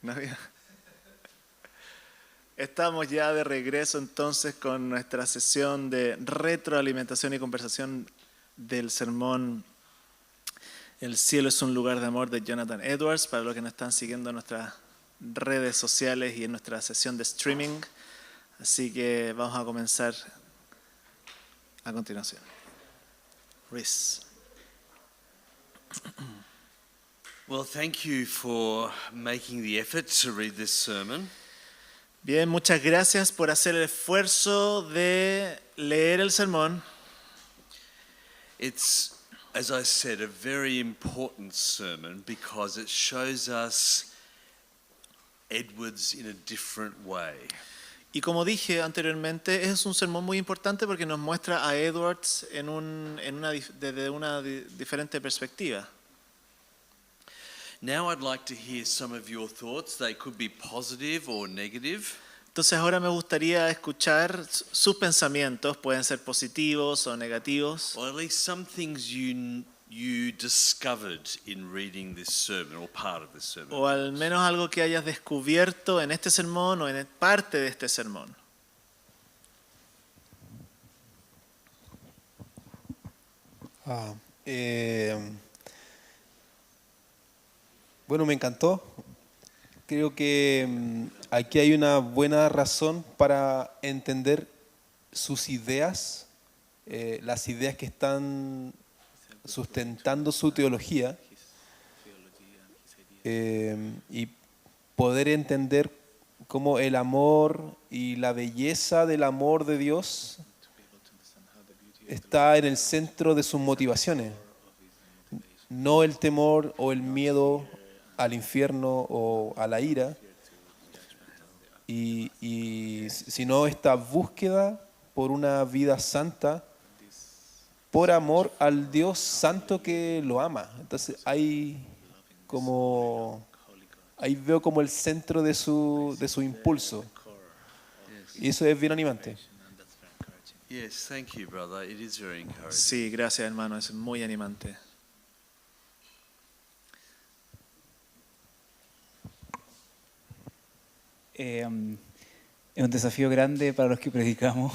¿No había? Estamos ya de regreso entonces con nuestra sesión de retroalimentación y conversación del sermón El cielo es un lugar de amor de Jonathan Edwards, para los que nos están siguiendo en nuestras redes sociales y en nuestra sesión de streaming. Así que vamos a comenzar a continuación. Rhys. Well, thank you for making the effort to read this sermon. Bien, muchas gracias por hacer el esfuerzo de leer el sermón. It's, as I said, a very important sermon because it shows us Edwards in a different way. Y como dije anteriormente, es un sermón muy importante porque nos muestra a Edwards desde una diferente perspectiva. Now I'd like to hear some of your thoughts. They could be positive or negative. Entonces ahora me gustaría escuchar sus pensamientos, pueden ser positivos o negativos. Or at least some things you discovered in reading this sermon or part of this sermon. O al menos algo que hayas descubierto en este sermón o en parte de este sermón. Bueno, me encantó. Creo que aquí hay una buena razón para entender sus ideas, las ideas que están sustentando su teología, y poder entender cómo el amor y la belleza del amor de Dios está en el centro de sus motivaciones, no el temor o el miedo al infierno o a la ira, sino esta búsqueda por una vida santa, por amor al Dios santo que lo ama. Entonces ahí veo como el centro de su impulso, y eso es bien animante. Yes, thank you, brother. It is very encouraging. Sí, gracias hermano, es muy animante. Es un desafío grande para los que predicamos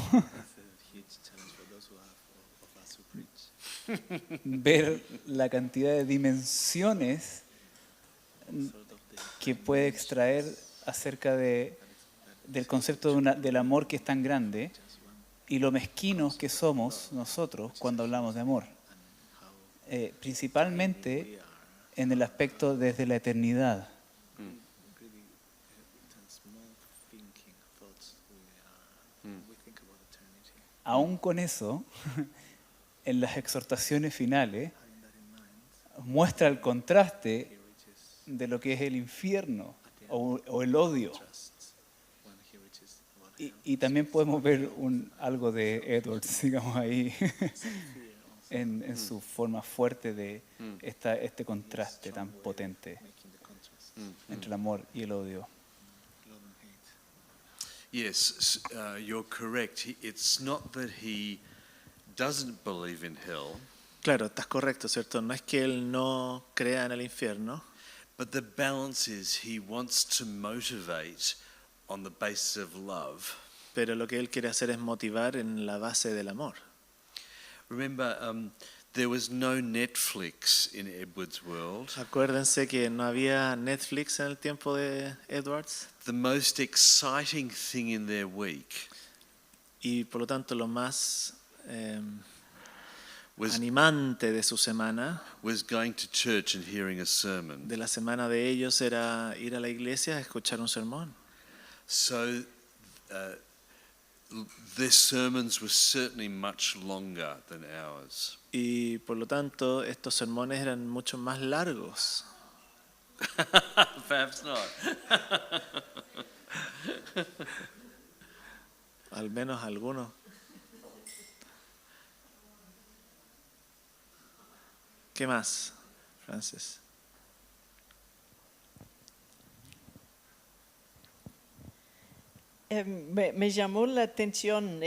ver la cantidad de dimensiones que puede extraer acerca del concepto del amor que es tan grande y lo mezquinos que somos nosotros cuando hablamos de amor. Principalmente en el aspecto desde la eternidad. Aún con eso, en las exhortaciones finales, muestra el contraste de lo que es el infierno o el odio. Y también podemos ver algo de Edwards, digamos, ahí, en su forma fuerte de este contraste tan potente entre el amor y el odio. Yes, you're correct. It's not that he doesn't believe in hell. Claro, estás correcto, ¿cierto? No es que él no crea en el infierno. But the balance is he wants to motivate on the basis of love. Pero lo que él quiere hacer es motivar en la base del amor. Remember, there was no Netflix in Edwards' world. Acuérdense que no había Netflix en el tiempo de Edwards. The most exciting thing in their week Y por lo tanto lo más animante de su semana, was going to church and hearing a sermon. de la semana de ellos, era ir a la iglesia a escuchar un sermón. So their sermons were certainly much longer than ours. Y por lo tanto estos sermones eran mucho más largos. Perhaps not. Al menos algunos. ¿Qué más, Francis? Me llamó la atención,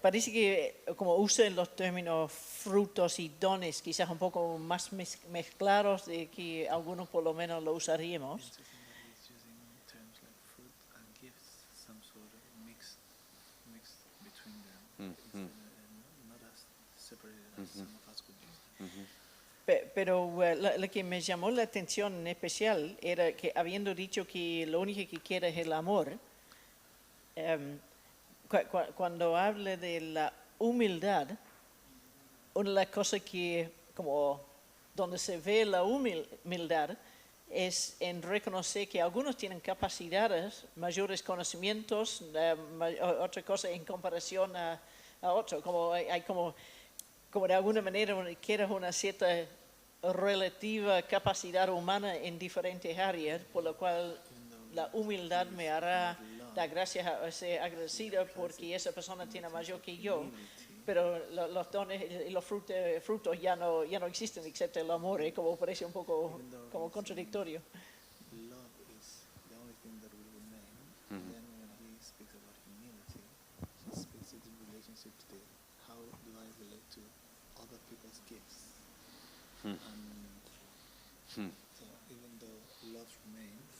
parece que como usan los términos frutos y dones, quizás un poco más mezclados de que algunos por lo menos lo usaríamos. Pero lo que me llamó la atención en especial era que habiendo dicho que lo único que quiere es el amor, cuando habla de la humildad, una de las cosas que, como donde se ve la humildad, es en reconocer que algunos tienen capacidades, mayores conocimientos, otra cosa en comparación a otro, como hay como de alguna manera quieres una cierta relativa capacidad humana en diferentes áreas, por lo cual la humildad me hará dar gracias a ser agradecida porque esa persona tiene mayor que yo, pero los dones y los frutos ya no existen excepto el amor, como parece un poco como contradictorio. Love is the only thing that will remain. Then when he speaks about humility, he speaks it in relationship to how do I relate to other people's gifts. And so even though love remains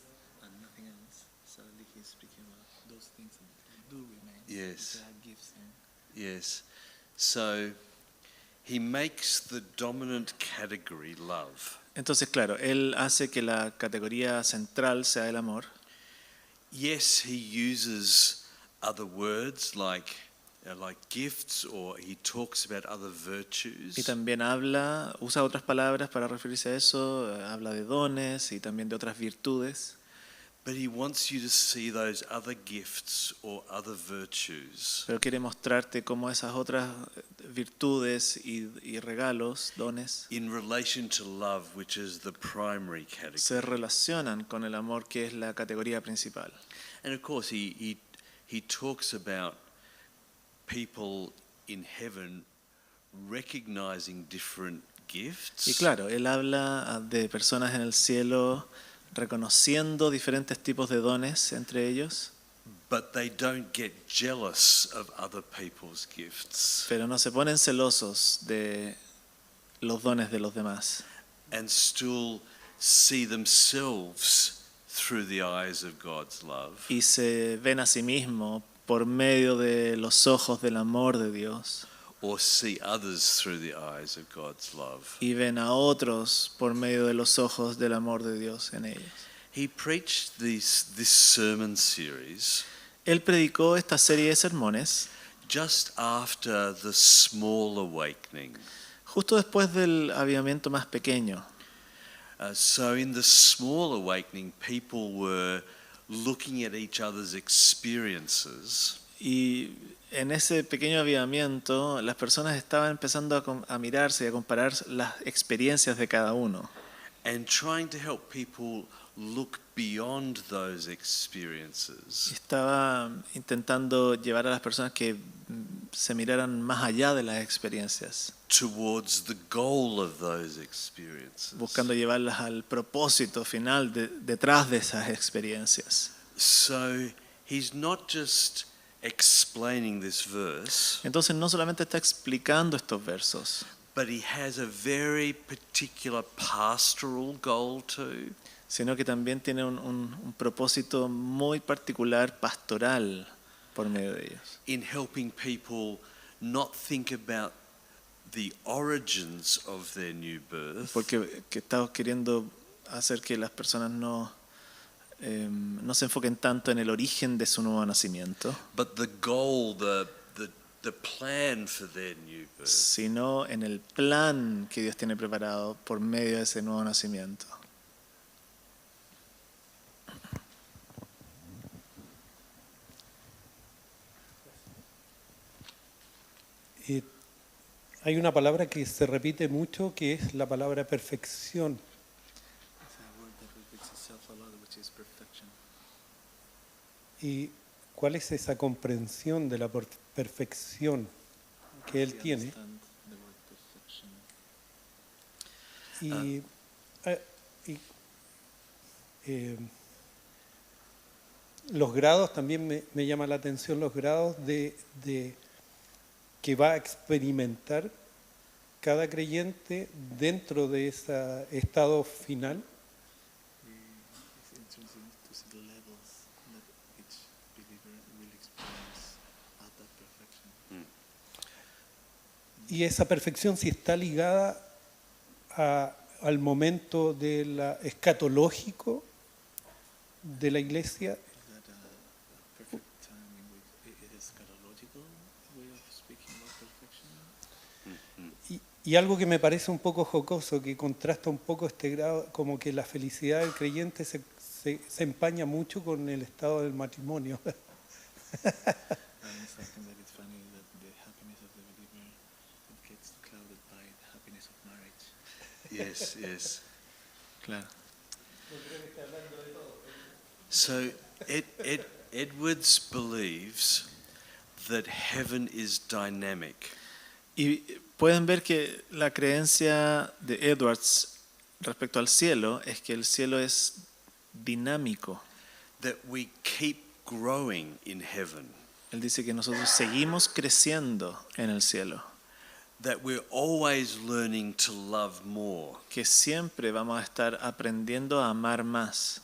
and nothing else, suddenly he's speaking about those things that do remain. Yes. There are gifts in. Yes. So he makes the dominant category love. Entonces, claro, él hace que la categoría central sea el amor. Yes, he uses other words like gifts, or he talks about other virtues. Y también usa otras palabras para referirse a eso, habla de dones y también de otras virtudes. But he wants you to see those other gifts or other virtues Pero quiere mostrarte cómo esas otras virtudes y regalos, dones, in relation to love, which is the primary category. se relacionan con el amor, que es la categoría principal. And of course, he talks about people in heaven recognizing different gifts. Y claro, él habla de personas en el cielo reconociendo diferentes tipos de dones entre ellos, But they don't get jealous of other people's gifts pero no se ponen celosos de los dones de los demás and still see themselves through the eyes of God's love. y se ven a sí mismos por medio de los ojos del amor de Dios Or see others through the eyes of God's love. y ven a otros por medio de los ojos del amor de Dios en ellos. He preached this sermon series Él predicó esta serie de sermones just after the small awakening. justo después del avivamiento más pequeño. So in the small awakening, people were looking at each other's experiences Y en ese pequeño avivamiento, las personas estaban empezando a mirarse y a comparar las experiencias de cada uno. and trying to help people look beyond those experiences Estaba intentando llevar a las personas que se miraran más allá de las experiencias, towards the goal of those experiences. buscando llevarlas al propósito final detrás de esas experiencias. So he's not just explaining this verse, Entonces no solamente está explicando estos versos, but he has a very particular pastoral goal too. sino que también tiene un propósito muy particular pastoral por medio de ellos. In helping people not think about the origins of their new birth, Porque que estamos queriendo hacer que las personas no se enfoquen tanto en el origen de su nuevo nacimiento, but the goal, the plan for their new birth. sino en el plan que Dios tiene preparado por medio de ese nuevo nacimiento. Hay una palabra que se repite mucho, que es la palabra perfección. ¿Y cuál es esa comprensión de la perfección que él tiene? Los grados también me llama la atención, los grados de que va a experimentar cada creyente dentro de ese estado final. Y esa perfección, si está ligada a al momento de la escatológico de la iglesia. Y algo que me parece un poco jocoso, que contrasta un poco este grado, como que la felicidad del creyente se empaña mucho con el estado del matrimonio. Yes, yes. Claro. So Edwards believes that heaven is dynamic. Y pueden ver que la creencia de Edwards respecto al cielo es que el cielo es dinámico. That we keep growing in heaven. Él dice que nosotros seguimos creciendo en el cielo, That we're always learning to love more. que siempre vamos a estar aprendiendo a amar más.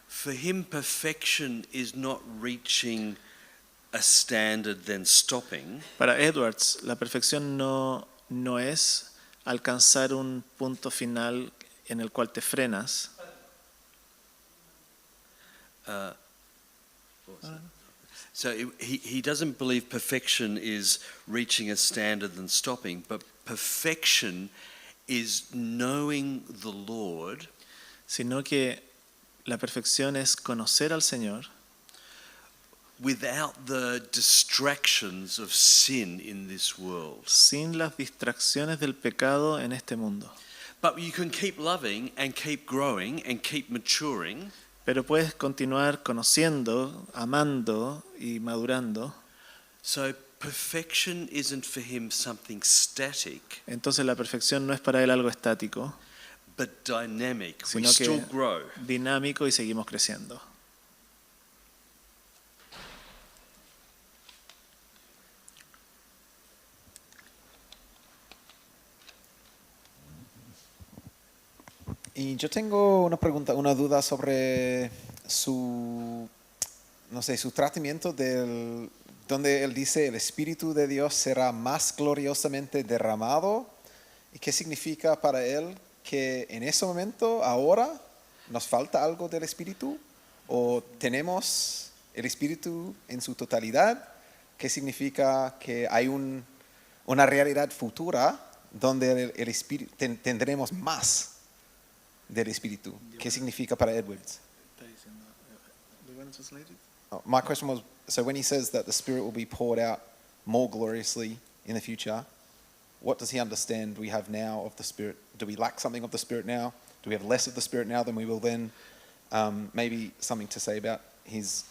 For him, perfection is not reaching a standard then stopping. Para Edwards, la perfección no es alcanzar un punto final en el cual te frenas. So he doesn't believe perfection is reaching a standard then stopping, but perfection is knowing the Lord, Sino que la perfección es conocer al Señor without the distractions of sin in this world. sin las distracciones del pecado en este mundo. But you can keep loving and keep growing and keep maturing. Pero puedes continuar conociendo, amando y madurando. So perfection isn't for him something static, Entonces la perfección no es para él algo estático, but dynamic. We sino still que grow. dinámico y seguimos creciendo. Y yo tengo una pregunta, una duda sobre su, no sé, su tratamiento del, donde él dice el Espíritu de Dios será más gloriosamente derramado. ¿Y qué significa para él que en ese momento, ahora, nos falta algo del Espíritu? ¿O tenemos el Espíritu en su totalidad? ¿Qué significa que hay una realidad futura donde el Espíritu tendremos más del Espíritu? ¿Qué significa para Edwards? My question was, so when he says that the Spirit will be poured out more gloriously in the future, what does he understand we have now of the Spirit? Do we lack something of the Spirit now? Do we have less of the Spirit now than we will then? Maybe something to say about his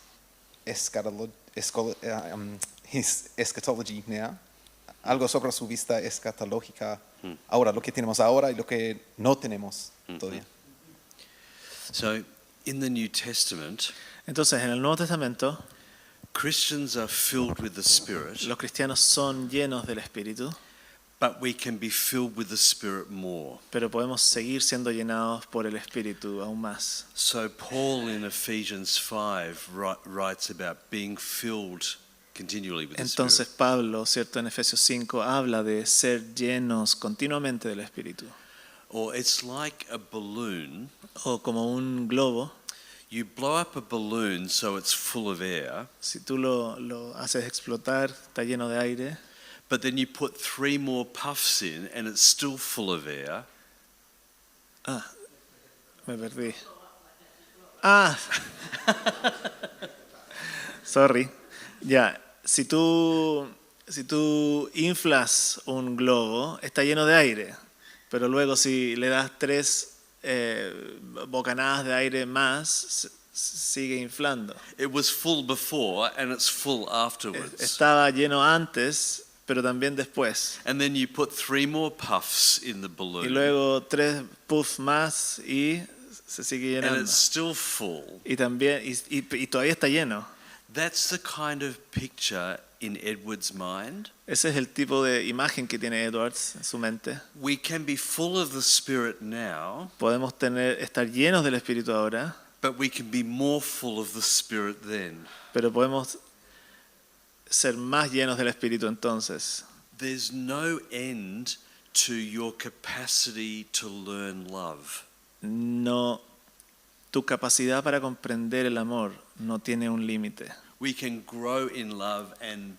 eschatology now. Algo sobre su vista escatológica. Ahora, lo que tenemos ahora y lo que no tenemos todavía. So in the New Testament, Entonces, en el Nuevo Testamento, Christians are filled with the Spirit, los cristianos son llenos del Espíritu, but we can be filled with the Spirit more. pero podemos seguir siendo llenados por el Espíritu aún más. So Paul in Ephesians 5 writes about being filled continually with the Entonces Spirit. Pablo, cierto, en Efesios 5 habla de ser llenos continuamente del Espíritu. Or it's like a balloon. O como un globo, You blow up a balloon so it's full of air, si tú lo haces explotar, está lleno de aire, but then you put 3 more puffs in and it's still full of air. me perdí. Sorry. Ya, si tú inflas un globo, está lleno de aire, pero luego si le das 3 bocanadas de aire más, sigue inflando. It was full before and it's full afterwards. Estaba lleno antes, pero también después. And then you put 3 more puffs in the Y balloon luego 3 puffs más y se sigue and llenando. it's still full. Y también y todavía está lleno. That's the kind of picture in Edward's mind. Ese es el tipo de imagen que tiene Edwards en su mente. We can be full of the Spirit now, Podemos estar llenos del Espíritu ahora, but we can be more full of the Spirit then. pero podemos ser más llenos del Espíritu entonces. There's no end to your capacity to learn love. No, tu capacidad para comprender el amor no tiene un límite. We can grow in love and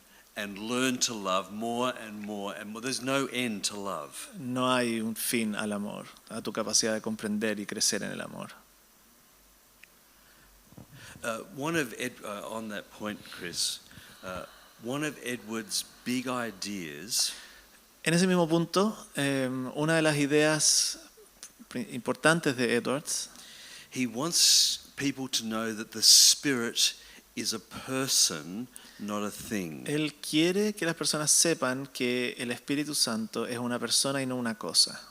learn to love more and more and more. There's no end to love. No hay un fin al amor, a tu capacidad de comprender y crecer en el amor. On that point, Chris, one of Edward's big ideas En ese mismo punto, una de las ideas importantes de Edwards, he wants people to know that the Spirit is a person, not a thing. él quiere que las personas sepan que el Espíritu Santo es una persona y no una cosa.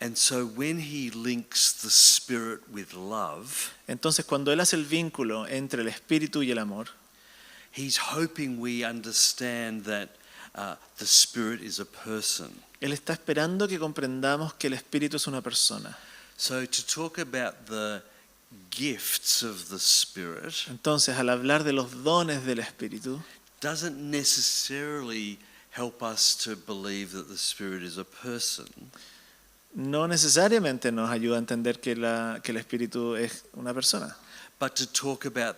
And so when he links the Spirit with love, Entonces, cuando él hace el vínculo entre el Espíritu y el amor, he's hoping we understand that the Spirit is a person. él está esperando que comprendamos que el Espíritu es una persona. So to talk about the gifts of the Spirit Entonces, al hablar de los dones del Espíritu, doesn't necessarily help us to believe that the Spirit is a person. no necesariamente nos ayuda a entender que el Espíritu es una persona. But to talk about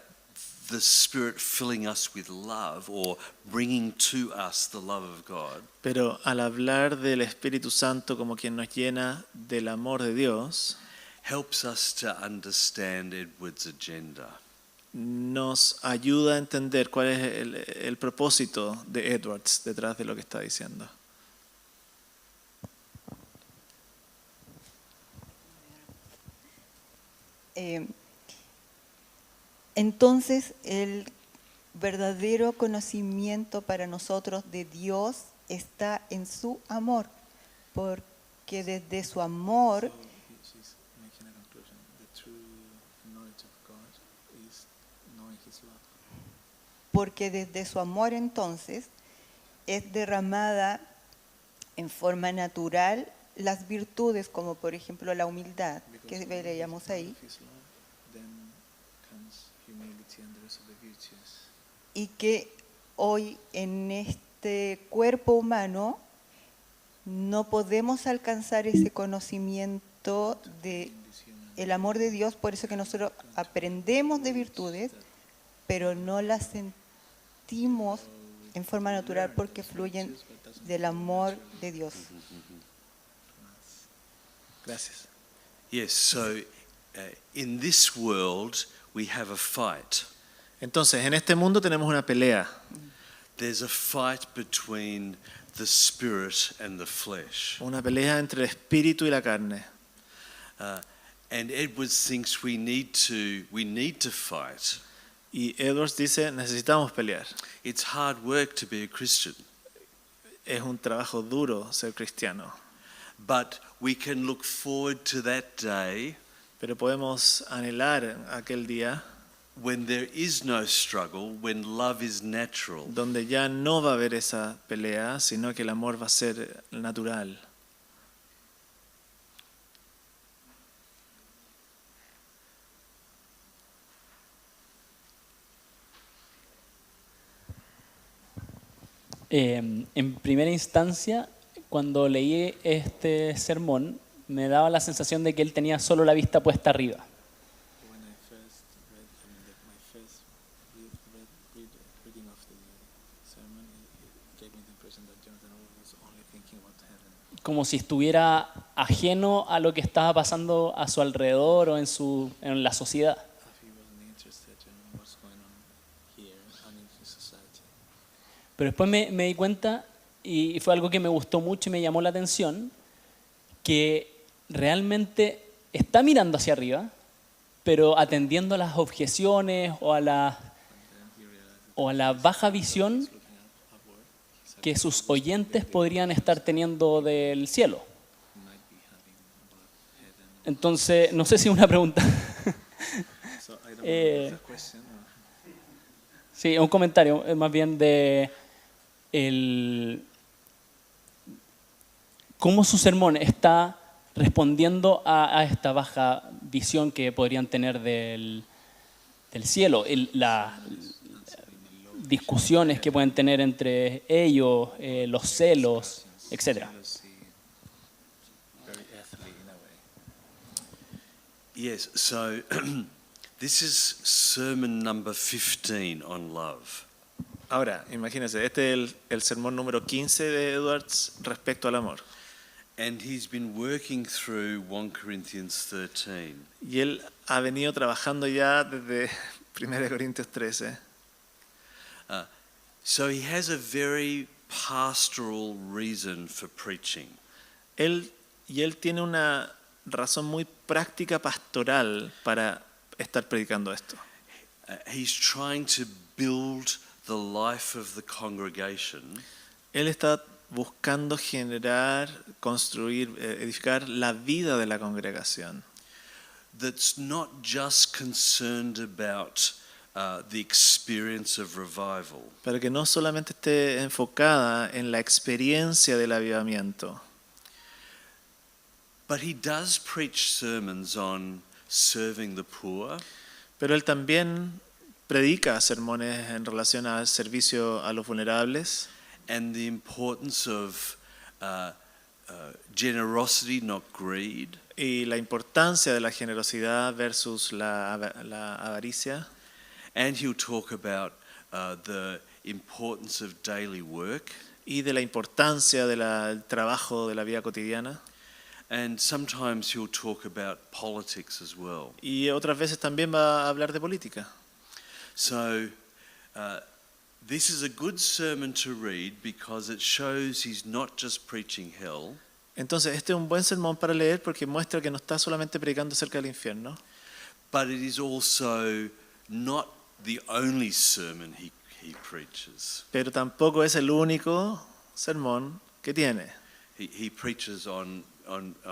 the Spirit filling us with love or bringing to us the love of God, Pero al hablar del Espíritu Santo como quien nos llena del amor de Dios, helps us to understand Edward's agenda. nos ayuda a entender cuál es el propósito de Edwards detrás de lo que está diciendo. Entonces, el verdadero conocimiento para nosotros de Dios está en su amor, porque desde su amor entonces es derramada en forma natural las virtudes, como por ejemplo la humildad, que veíamos ahí, y que hoy en este cuerpo humano no podemos alcanzar ese conocimiento de el amor de Dios, por eso que nosotros aprendemos de virtudes, pero no las sentimos en forma natural porque fluyen del amor de Dios. Gracias. Yes, so in this world we have a fight. Entonces, en este mundo tenemos una pelea. There's a fight between the spirit and the flesh. Una pelea entre el espíritu y la carne. And Edwards thinks we need to fight. Y Edwards dice, necesitamos pelear. It's hard work to be a Christian. Es un trabajo duro ser cristiano. But we can look forward to that day Pero podemos anhelar aquel día when there is no struggle, when love is natural. donde ya no va a haber esa pelea, sino que el amor va a ser natural. En primera instancia, cuando leí este sermón, me daba la sensación de que él tenía solo la vista puesta arriba. Como si estuviera ajeno a lo que estaba pasando a su alrededor o en la sociedad. Pero después me di cuenta, y fue algo que me gustó mucho y me llamó la atención, que realmente está mirando hacia arriba, pero atendiendo a las objeciones o a la baja visión que sus oyentes podrían estar teniendo del cielo. Entonces, no sé si es una pregunta. Sí, un comentario más bien de cómo su sermón está respondiendo a esta baja visión que podrían tener del cielo, las discusiones que pueden tener entre ellos, los celos, etc. Yes, so this is sermon number 15 on love. Ahora, imagínense, este es el sermón número 15 de Edwards respecto al amor. And he's been working through 1 Corinthians 13. Y él ha venido trabajando ya desde 1 Corintios 13. So he has a very pastoral reason for preaching. Él tiene una razón muy práctica pastoral para estar predicando esto. He's trying to build the life of the congregation. Él está buscando generar, construir, edificar la vida de la congregación. That's not just concerned about the experience of revival, Para que no solamente esté enfocada en la experiencia del avivamiento, but he does preach sermons on serving the poor, pero él también predica sermones en relación al servicio a los vulnerables and the importance of generosity, not greed, y la importancia de la generosidad versus la avaricia. and he'll talk about the importance of daily work, Y de la importancia del trabajo de la vida cotidiana. and sometimes he'll talk about politics as well. Y otras veces también va a hablar de política. So this is a good sermon to read because it shows he's not just preaching hell, Entonces, este es un buen sermón para leer porque muestra que no está solamente predicando acerca del infierno, but it is also not the only sermon he preaches. pero tampoco es el único sermón que tiene. He preaches on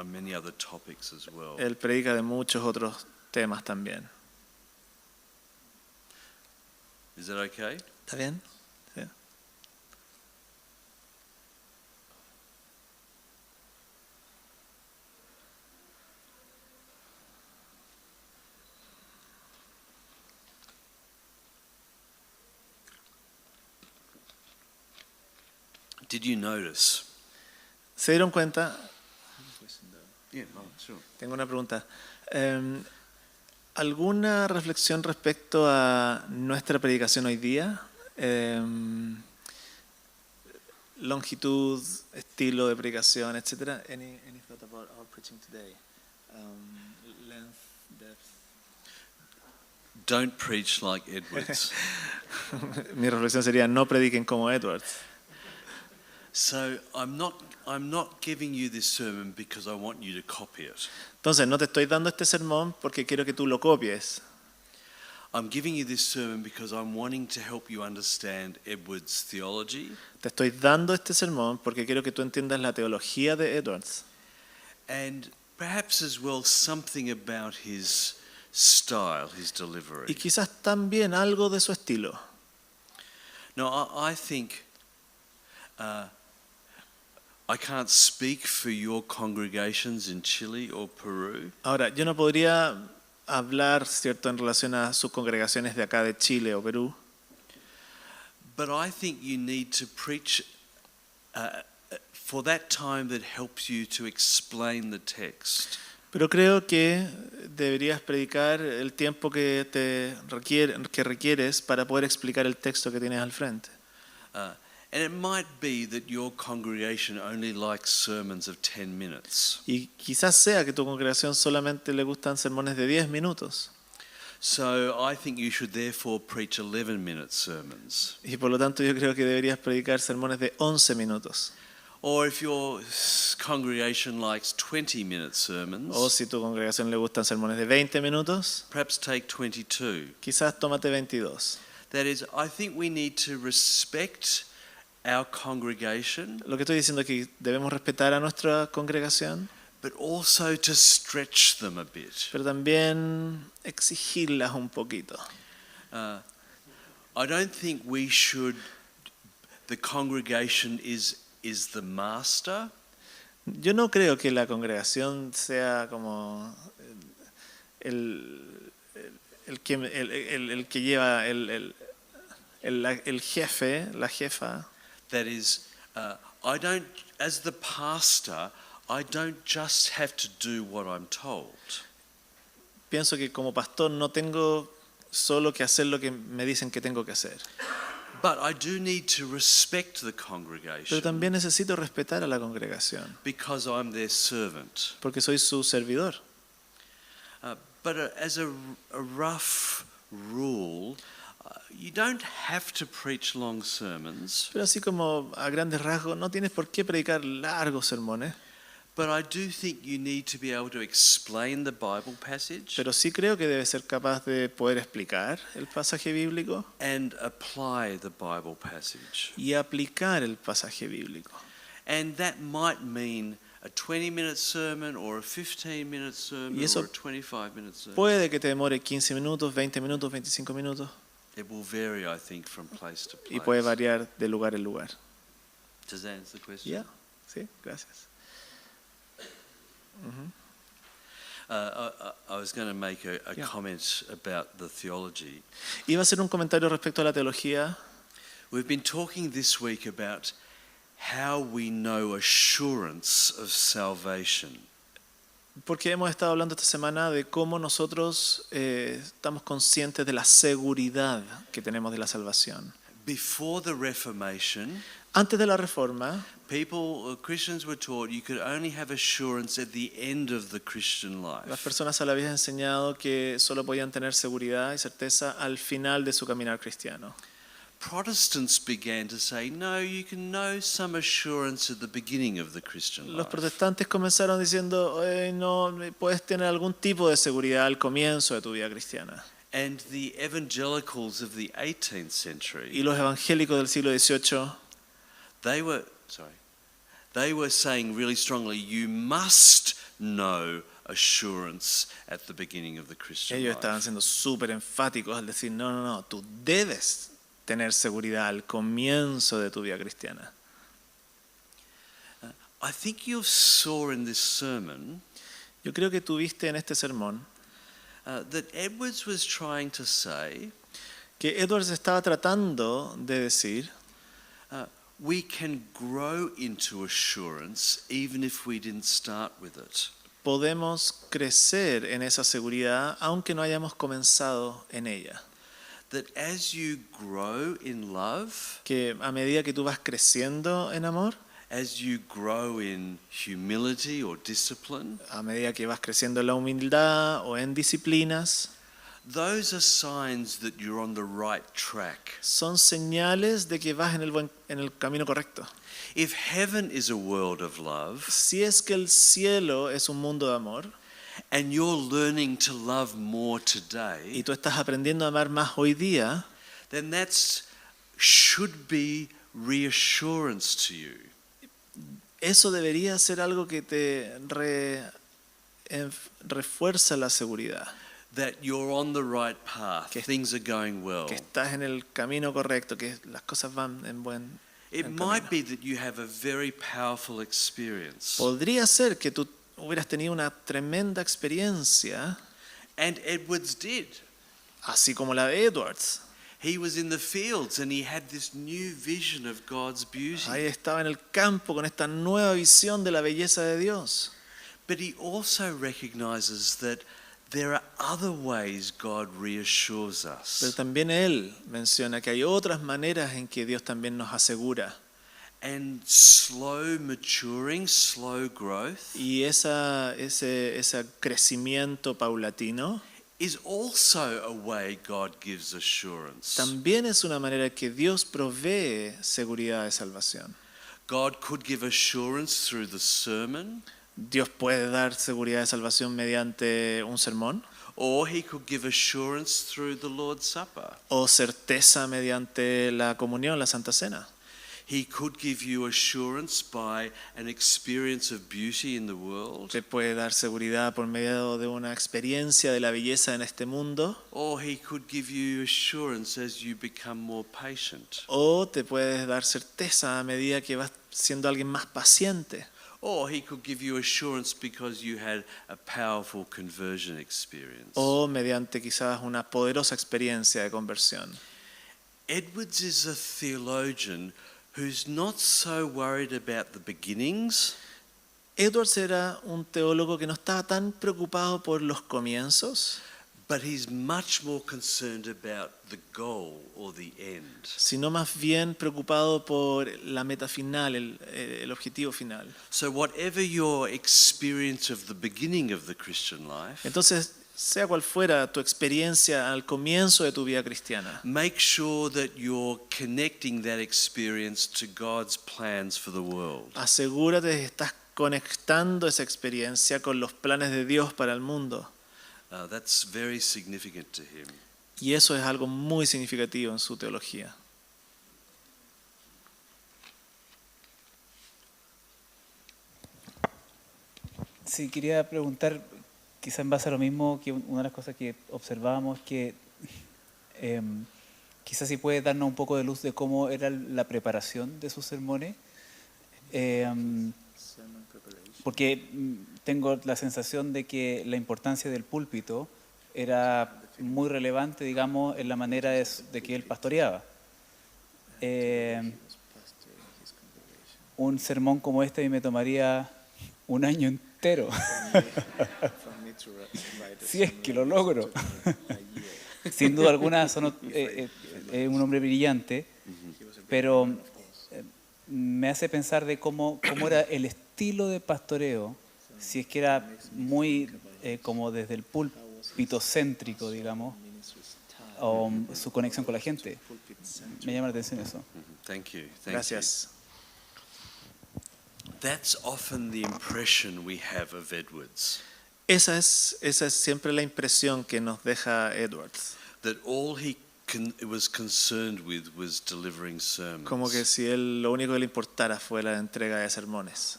many other topics as well. Él predica de muchos otros temas también. Is that okay? ¿Está bien? Sí. Did you notice? ¿Se dieron cuenta? Yeah, sure. Tengo una pregunta. ¿Alguna reflexión respecto a nuestra predicación hoy día? Longitud, estilo de predicación, etcétera. Any thought about our preaching today? Length, depth. Don't preach like Edwards. Mi reflexión sería: no prediquen como Edwards. So I'm not giving you this sermon because I want you to copy it. Entonces, no te estoy dando este sermón porque quiero que tú lo copies. I'm giving you this sermon because I'm wanting to help you understand Edwards' theology Te estoy dando este sermón porque quiero que tú entiendas la teología de Edwards. and perhaps as well something about his style, his Y delivery. quizás también algo de su estilo. Now, I think I can't speak for your congregations in Chile or Peru, Ahora, yo no podría hablar, ¿cierto?, en relación a sus congregaciones de acá de Chile o Perú, but I think you need to preach for that time that helps you to explain the text. pero creo que deberías predicar el tiempo que que requieres para poder explicar el texto que tienes al frente. And it might be that your congregation only likes sermons of 10 minutes. Y quizás sea que tu congregación solamente le gustan sermones de 10 minutos. So I think you should therefore preach 11-minute sermons. Y por lo tanto yo creo que deberías predicar sermones de 11 minutos. Or if your congregation likes 20-minute sermons, O si tu congregación le gustan sermones de 20 minutos, perhaps take 22. quizás tómate 22. That is, I think we need to respect our congregation, Lo que estoy diciendo es que debemos respetar a nuestra congregación, but also to stretch them a bit. pero también exigirlas un poquito. I don't think we should, the congregation is the master. Yo no creo que la congregación sea como el que lleva el jefe, la jefa. That is, I don't, as the pastor, I don't just have to do what I'm told. pienso que como pastor no tengo solo que hacer lo que me dicen que tengo que hacer. But I do need to respect the Pero congregation también necesito respetar a la congregación, because I'm their servant. porque soy su servidor. But as a rough rule, you don't have to preach long sermons, Pero así como a grandes rasgos, no tienes por qué predicar largos sermones, but I do think you need to be able to explain the Bible passage pero sí creo que debes ser capaz de poder explicar el pasaje bíblico and apply the Bible passage. y aplicar el pasaje bíblico. And that might mean a 20-minute sermon or a 15-minute sermon Y eso or a 25-minute sermon. Puede que te demore 15 minutos, 20 minutos, 25 minutos It will vary, I think, from place to place. y puede variar de lugar en lugar. Does that answer the question? Ya, sí, gracias. I was going to make a Yeah. comment about the theology. Iba a hacer un comentario respecto a la teología. We've been talking this week about how we know assurance of salvation. Porque hemos estado hablando esta semana de cómo nosotros estamos conscientes de la seguridad que tenemos de la salvación. Before the Reformation, Antes de la Reforma, Christians were taught you could only have assurance at the end of the Christian las life. personas se les había enseñado que solo podían tener seguridad y certeza al final de su caminar cristiano. Protestants began to say, no, you can know some assurance at the beginning of the Christian Los life. protestantes comenzaron diciendo, no, puedes tener algún tipo de seguridad al comienzo de tu vida cristiana. And the evangelicals of the 18th century, Y los evangélicos del siglo XVIII, they were saying really strongly, you must know assurance at the beginning of the Christian ellos life. estaban siendo súper enfáticos al decir, no, tú debes tener seguridad al comienzo de tu vida cristiana. I think you saw in this sermon Yo creo que tuviste en este sermón that Edwards was trying to say, que Edwards estaba tratando de decir, we can grow into assurance even if we didn't start with it. podemos crecer en esa seguridad aunque no hayamos comenzado en ella. That as you grow in love, Que a medida que tú vas creciendo en amor, as you grow in humility or discipline, a medida que vas creciendo en la humildad o en disciplinas, those are signs that you're on the right track. son señales de que vas en el camino correcto. If heaven is a world of love Si es que el cielo es un mundo de amor and you're learning to love more y today, tú estás aprendiendo a amar más hoy día, then that's should be reassurance to you. eso debería ser algo que te refuerza la seguridad, That you're on the right path, Que- things are going well. que estás en el camino correcto, que las cosas van en buen It en might camino. be that you have a very powerful experience. Podría ser que tú hubieras tenido una tremenda experiencia, And Edwards did. así como la de Edwards. He was in the fields and he had this new vision of God's beauty. Ahí estaba en el campo con esta nueva visión de la belleza de Dios. But he also recognizes that there are other ways God reassures Pero us. también él menciona que hay otras maneras en que Dios también nos asegura. And slow maturing, slow growth Y ese crecimiento paulatino is also a way God gives assurance. también es una manera que Dios provee seguridad de salvación. God could give assurance through the sermon, Dios puede dar seguridad de salvación mediante un sermón or he could give assurance through the Lord's Supper. o certeza mediante la comunión, la Santa Cena. He could give you assurance by an experience of beauty in the world, Te puede dar seguridad por medio de una experiencia de la belleza en este mundo, or he could give you assurance as you become more patient, o te puede dar certeza a medida que vas siendo alguien más paciente, or he could give you assurance because you had a powerful conversion experience. o mediante quizás una poderosa experiencia de conversión. Edwards is a theologian who's not so worried about the beginnings Edwards era un teólogo que no estaba tan preocupado por los comienzos, but he's much more concerned about the goal or the end. sino más bien preocupado por la meta final, el objetivo final. So whatever your experience of the beginning of the Christian life, Entonces, sea cual fuera tu experiencia al comienzo de tu vida cristiana, make sure that you're connecting that experience to God's plans for the world. asegúrate de que estás conectando esa experiencia con los planes de Dios para el mundo. That's very significant to him. Y eso es algo muy significativo en su teología. Sí, quería preguntar, quizá en base a lo mismo, que una de las cosas que observábamos, que quizás si puede darnos un poco de luz de cómo era la preparación de sus sermones, porque tengo la sensación de que la importancia del púlpito era muy relevante, digamos, en la manera de que él pastoreaba. Un sermón como este a mí me tomaría un año entero, si es que lo logro. Sin duda alguna es un hombre brillante, pero me hace pensar de cómo era el estilo de pastoreo, si es que era muy como desde el púlpito céntrico, digamos, o su conexión con la gente. Me llama la atención eso. Thank you. Gracias. That's often the impression we have of Edwards, Esa es siempre la impresión que nos deja Edwards. that all he was concerned with was delivering sermons. Como que si él lo único que le importara fue la entrega de sermones.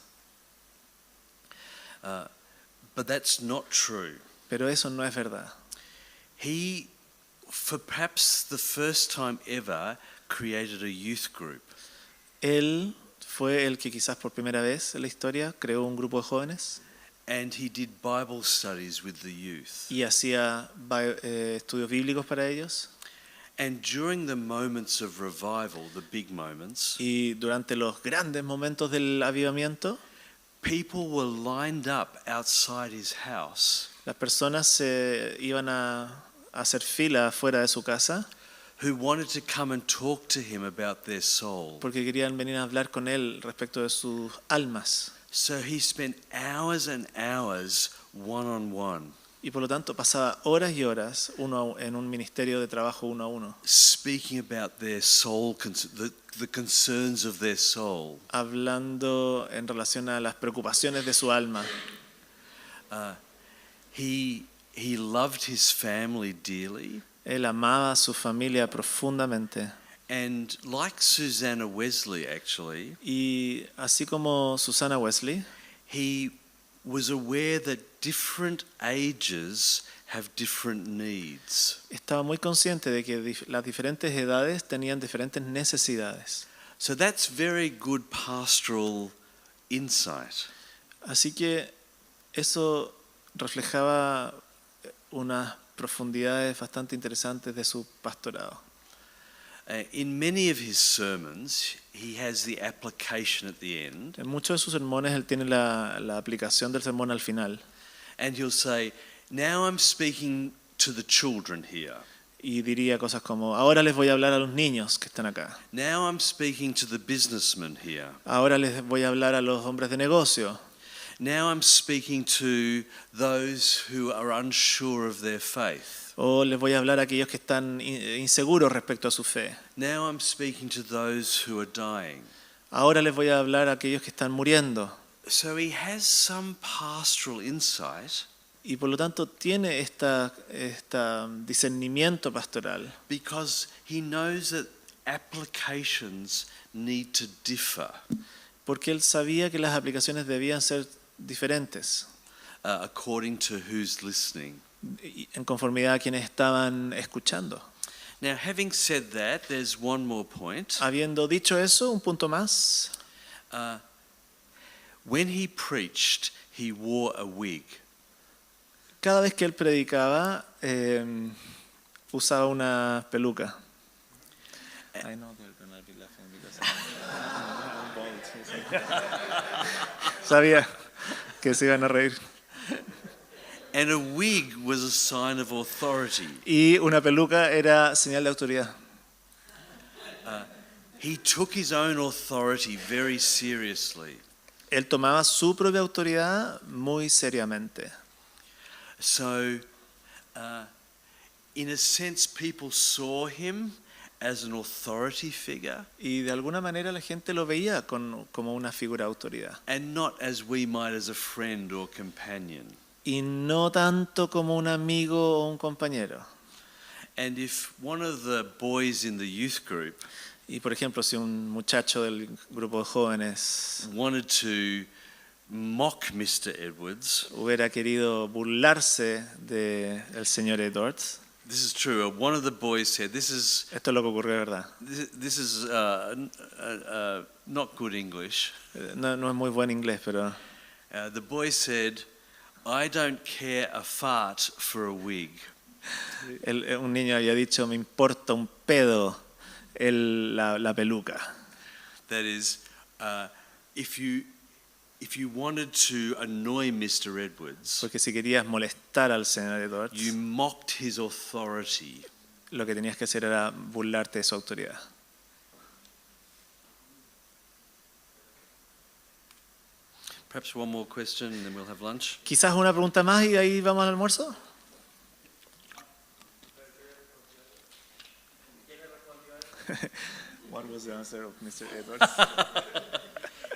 But that's not true. Pero eso no es verdad. He, for perhaps the first time ever, created a youth group. Él fue el que quizás por primera vez en la historia creó un grupo de jóvenes And he did Bible studies with the youth. y hacía estudios bíblicos para ellos. And during the moments of revival, the big moments, Y durante los grandes momentos del avivamiento, people were lined up outside his house las personas se iban a hacer fila afuera de su casa who wanted to come and talk to him about their soul. porque querían venir a hablar con él respecto de sus almas. So he spent hours and hours one-on-one, Y por lo tanto pasaba horas y horas en un ministerio de trabajo uno a uno, speaking about their soul, the concerns of their soul. hablando en relación a las preocupaciones de su alma. He loved his family dearly, Él amaba a su familia profundamente. and like Susanna Wesley, actually, Y así como Susana Wesley, he was aware that different ages have different needs. estaba muy consciente de que las diferentes edades tenían diferentes necesidades. So that's very good pastoral insight. Así que eso reflejaba unas profundidades bastante interesantes de su pastorado. In many of his sermons, he has the application at the end, En muchos de sus sermones él tiene la aplicación del sermón al final. and he'll say, "Now I'm speaking to the children here. Y diría cosas como, ahora les voy a hablar a los niños que están acá. Now I'm speaking to the businessmen here. Ahora les voy a hablar a los hombres de negocio. Now I'm speaking to those who are unsure of their faith. O les voy a hablar a aquellos que están inseguros respecto a su fe. Now I'm speaking to those who are dying." Ahora les voy a hablar a aquellos que están muriendo. So he has some pastoral insight Y por lo tanto tiene esta discernimiento pastoral. because he knows that applications need to differ Porque él sabía que las aplicaciones debían ser diferentes according to who's listening. en conformidad a quienes estaban escuchando. Now, having said that, there's one more point. Habiendo dicho eso, un punto más. When he preached, he wore a wig. Cada vez que él predicaba, usaba una peluca. Sabía. que se iban a reír. And a wig was a sign of authority. Y una peluca era señal de autoridad. He took his own authority very seriously. Él tomaba su propia autoridad muy seriamente. So, in a sense, people saw him as an authority figure, Y de alguna manera la gente lo veía como una figura de autoridad. and not as we might as a friend or companion. Y no tanto como un amigo o un compañero. And if one of the boys in the youth group Y por ejemplo, si un muchacho del grupo de jóvenes wanted to mock Mr. Edwards, hubiera querido burlarse del señor Edwards, this is true. One of the boys said, "This is esto es lo que ocurrió de verdad. not good English." No es muy buen inglés, pero The boy said, "I don't care a fart for a wig." un niño había dicho, me importa un pedo la peluca. That is, if you wanted to annoy Mr. Edwards, Porque si querías molestar al señor Edwards, you mocked his authority. lo que tenías que hacer era burlarte de su autoridad. Perhaps one more question and then we'll have lunch. Quizás una pregunta más y ahí vamos al almuerzo. What was the answer of Mr. Edwards?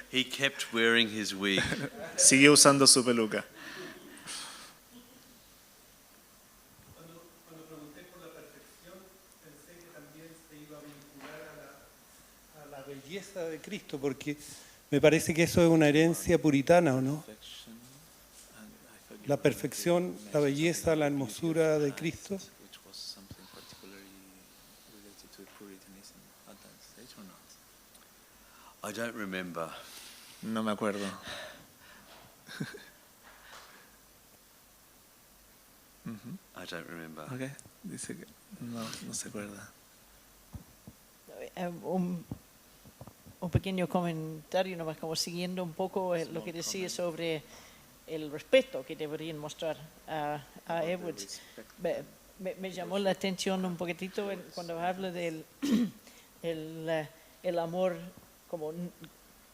He kept wearing his wig. Siguió usando su peluca. Cuando pregunté por la perfección, pensé que también se iba a vincular a la belleza de Cristo, porque me parece que eso es una herencia puritana, ¿o no? La perfección, la belleza, la hermosura de Cristo. I don't remember. No me acuerdo. I don't remember. Okay. Dice que no se acuerda. Un pequeño comentario, nomás como siguiendo un poco lo que decía sobre el respeto que deberían mostrar a Edwards. Me llamó la atención un poquitito cuando habla del el amor como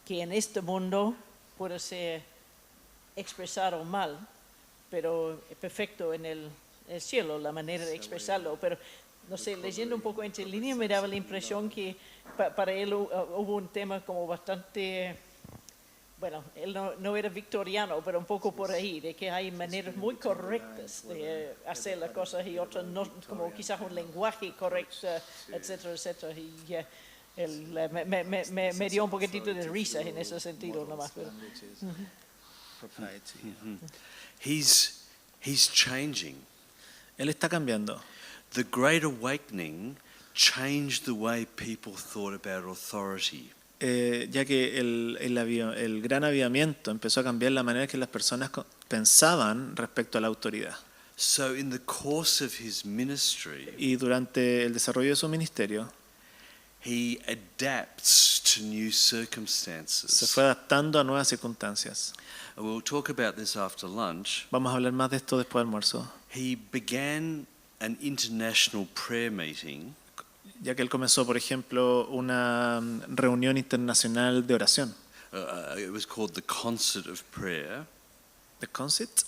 que en este mundo puede ser expresado mal, pero perfecto en el cielo, la manera de expresarlo. Pero no sé, leyendo un poco entre líneas me daba la impresión que para él hubo un tema como bastante, bueno, él no era victoriano, pero un poco por ahí, de que hay maneras muy correctas de hacer las cosas y otras no, como quizás un lenguaje correcto, etcétera, etcétera. Y me dio un poquitito de risa en ese sentido nomás. Pero. He's changing. Él está cambiando. The Great Awakening changed the way people thought about authority. Ya que el gran avivamiento empezó a cambiar la manera que las personas pensaban respecto a la autoridad. So in the course of his ministry, Y durante el desarrollo de su ministerio, he adapts to new se circumstances. fue adaptando a nuevas circunstancias. And we'll talk about this after lunch. Vamos a hablar más de esto después del almuerzo. He began an international prayer meeting Ya que él comenzó, por ejemplo, una reunión internacional de oración. it was called the Concert of Prayer, ¿The concert?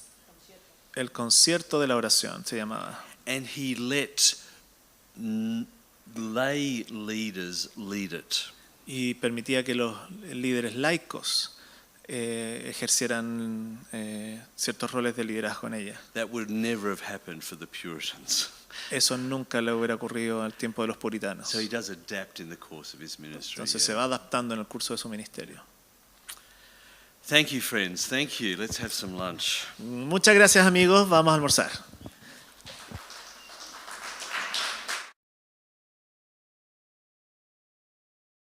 El concierto de la oración se llamaba. and he let lay leaders lead it. Y permitía que los líderes laicos ejercieran ciertos roles de liderazgo en ella. That would never have happened for the Puritans. Eso nunca le hubiera ocurrido al tiempo de los puritanos. So he does adapt in the course of his ministry. Entonces yeah. se va adaptando en el curso de su ministerio. Thank you, friends. Thank you. Let's have some lunch. Muchas gracias, amigos. Vamos a almorzar.